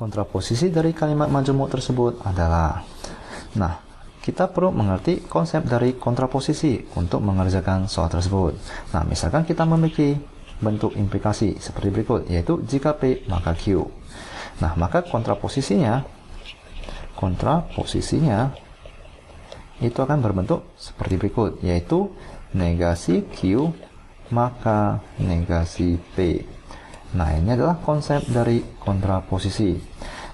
Kontraposisi dari kalimat majemuk tersebut adalah, nah, kita perlu mengerti konsep dari kontraposisi untuk mengerjakan soal tersebut. Nah, misalkan kita memiliki bentuk implikasi seperti berikut, yaitu jika P maka Q. Nah, maka kontraposisinya itu akan berbentuk seperti berikut, yaitu negasi Q maka negasi P. Nah, ini adalah konsep dari kontraposisi.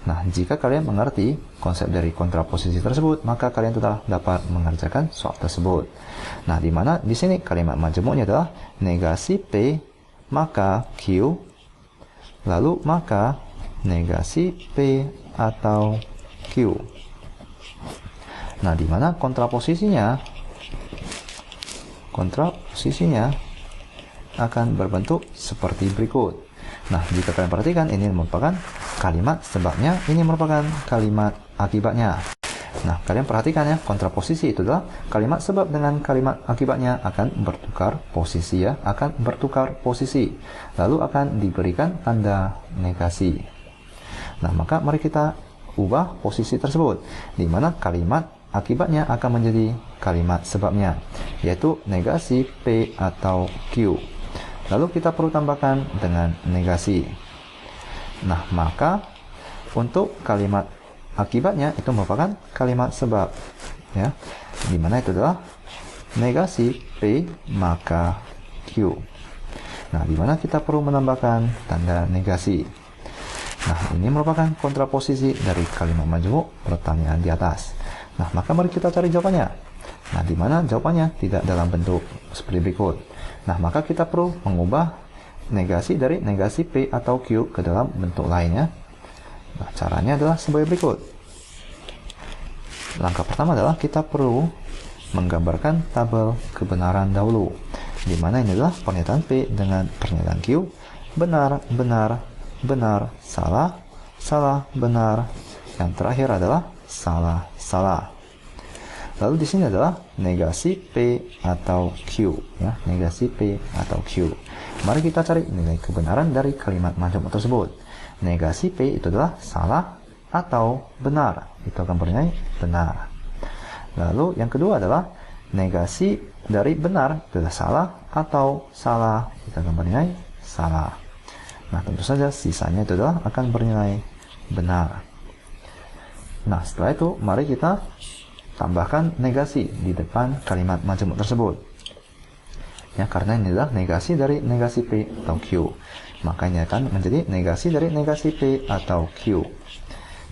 Nah, jika kalian mengerti konsep dari kontraposisi tersebut, maka kalian telah dapat mengerjakan soal tersebut. Nah, di mana di sini kalimat majemuknya adalah negasi P maka Q, lalu maka negasi P atau Q. Nah, di mana kontraposisinya akan berbentuk seperti berikut. Nah, jika kalian perhatikan, ini merupakan kalimat sebabnya, ini merupakan kalimat akibatnya. Nah, kalian perhatikan ya, kontraposisi itu adalah kalimat sebab dengan kalimat akibatnya akan bertukar posisi ya, akan bertukar posisi. Lalu akan diberikan tanda negasi. Nah, maka mari kita ubah posisi tersebut, di mana kalimat akibatnya akan menjadi kalimat sebabnya, yaitu negasi P atau Q. Lalu kita perlu tambahkan dengan negasi. Nah, maka untuk kalimat akibatnya itu merupakan kalimat sebab ya, dimana itu adalah negasi P maka Q. Nah, dimana kita perlu menambahkan tanda negasi. Nah, ini merupakan kontraposisi dari kalimat majemuk pertanyaan di atas. Nah, maka mari kita cari jawabannya. Nah, dimana jawabannya tidak dalam bentuk seperti berikut. Nah, maka kita perlu mengubah negasi dari negasi P atau Q ke dalam bentuk lainnya. Nah, caranya adalah sebagai berikut. Langkah pertama adalah kita perlu menggambarkan tabel kebenaran dahulu, di mana ini adalah pernyataan P dengan pernyataan Q, benar, benar, benar, salah, salah, benar. Yang terakhir adalah salah, salah. Lalu di sini adalah negasi P atau Q ya, negasi P atau Q. Mari kita cari nilai kebenaran dari kalimat majemuk tersebut. Negasi P itu adalah salah atau benar. Itu akan bernilai benar. Lalu yang kedua adalah negasi dari benar itu adalah salah atau salah. Itu akan bernilai salah. Nah, tentu saja sisanya itu adalah akan bernilai benar. Nah, setelah itu mari kita tambahkan negasi di depan kalimat majemuk tersebut. Ya, karena ini adalah negasi dari negasi P atau Q. Maka ini akan menjadi negasi dari negasi P atau Q.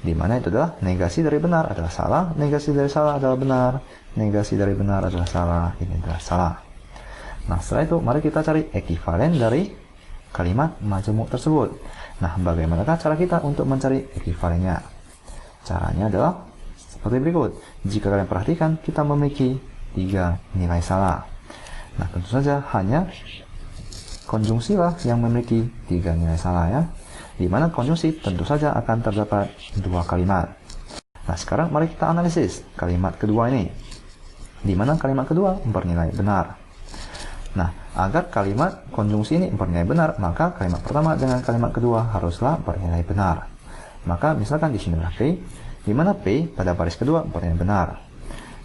Di mana itu adalah negasi dari benar adalah salah, negasi dari salah adalah benar, negasi dari benar adalah salah, ini adalah salah. Nah, setelah itu mari kita cari ekivalen dari kalimat majemuk tersebut. Nah, bagaimanakah cara kita untuk mencari ekivalennya? Caranya adalah seperti berikut. Jika kalian perhatikan, kita memiliki 3 nilai salah. Nah, tentu saja hanya konjungsilah yang memiliki 3 nilai salah ya. Di mana konjungsi tentu saja akan terdapat 2 kalimat. Nah, sekarang mari kita analisis kalimat kedua ini. Di mana kalimat kedua bernilai benar. Nah, agar kalimat konjungsi ini bernilai benar, maka kalimat pertama dengan kalimat kedua haruslah bernilai benar. Maka misalkan di sini adalah P, di mana P pada baris kedua bernilai benar.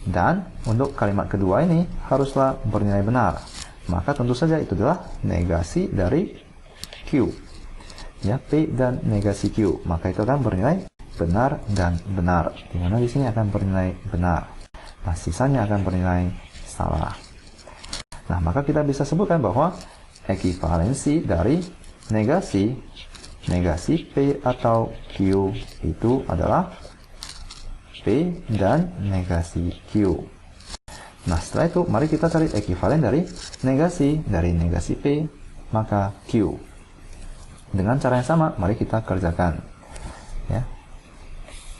Dan untuk kalimat kedua ini haruslah bernilai benar. Maka tentu saja itu adalah negasi dari Q. Ya, P dan negasi Q. Maka itu akan bernilai benar dan benar. Di mana di sini akan bernilai benar. Nah, sisanya akan bernilai salah. Nah, maka kita bisa sebutkan bahwa ekivalensi dari negasi P atau Q itu adalah P dan negasi Q. Nah, setelah itu mari kita cari ekivalen dari negasi P maka Q. Dengan cara yang sama, mari kita kerjakan. Ya.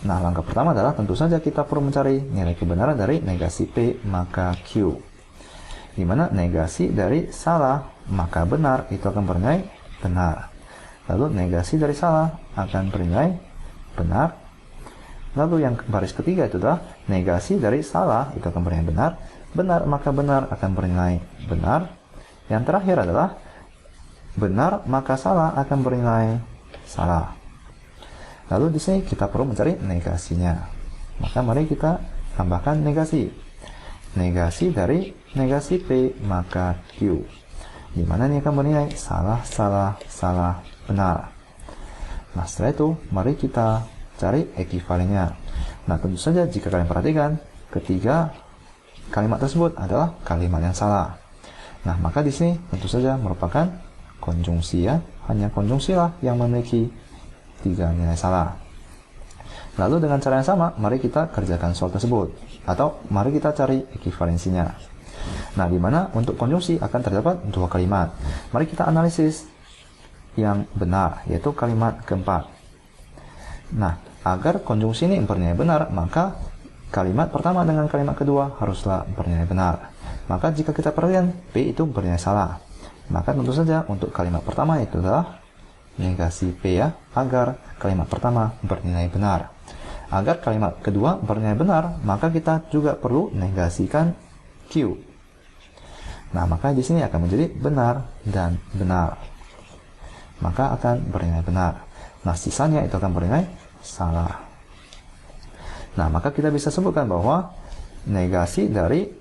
Nah, langkah pertama adalah tentu saja kita perlu mencari nilai kebenaran dari negasi P maka Q. Di mana negasi dari salah maka benar itu akan bernilai benar. Lalu negasi dari salah akan bernilai benar. Lalu yang baris ketiga itu adalah negasi dari salah itu akan bernilai benar. Benar maka benar akan bernilai benar. Yang terakhir adalah benar maka salah akan bernilai salah. Lalu di sini kita perlu mencari negasinya. Maka mari kita tambahkan negasi. Negasi dari negasi P maka Q. Di mana ini akan bernilai salah, salah, salah, benar. Nah, setelah itu mari kita cari ekivalennya. Nah, tentu saja jika kalian perhatikan, ketiga kalimat tersebut adalah kalimat yang salah. Nah, maka di sini tentu saja merupakan konjungsi ya. Hanya konjungsi lah yang memiliki 3 nilai salah. Lalu dengan cara yang sama, mari kita kerjakan soal tersebut. Atau mari kita cari ekivalensinya. Nah, di mana untuk konjungsi akan terdapat 2 kalimat. Mari kita analisis yang benar, yaitu kalimat keempat. Nah, agar konjungsi ini bernilai benar, maka kalimat pertama dengan kalimat kedua haruslah bernilai benar. Maka jika kita perhatikan P itu bernilai salah, maka tentu saja untuk kalimat pertama itu adalah negasi P ya, agar kalimat pertama bernilai benar. Agar kalimat kedua bernilai benar, maka kita juga perlu negasikan Q. Nah, maka di sini akan menjadi benar dan benar. Maka akan bernilai benar. Nah, sisanya itu akan bernilai salah. Nah, maka kita bisa sebutkan bahwa negasi dari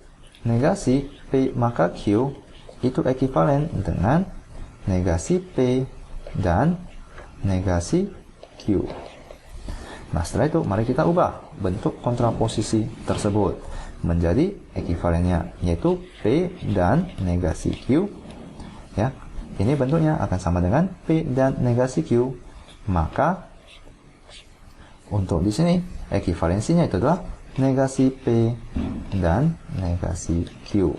negasi P maka Q itu ekivalen dengan negasi P dan negasi Q. Nah, setelah itu mari kita ubah bentuk kontraposisi tersebut menjadi ekivalennya, yaitu P dan negasi Q. Ya, ini bentuknya akan sama dengan P dan negasi Q. Maka untuk di sini ekivalensinya itu adalah negasi P dan negasi Q.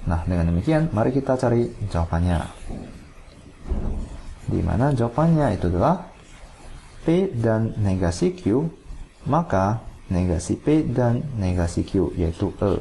Nah, dengan demikian mari kita cari jawabannya. Di mana jawabannya itu adalah P dan negasi Q, maka negasi P dan negasi Q yaitu E.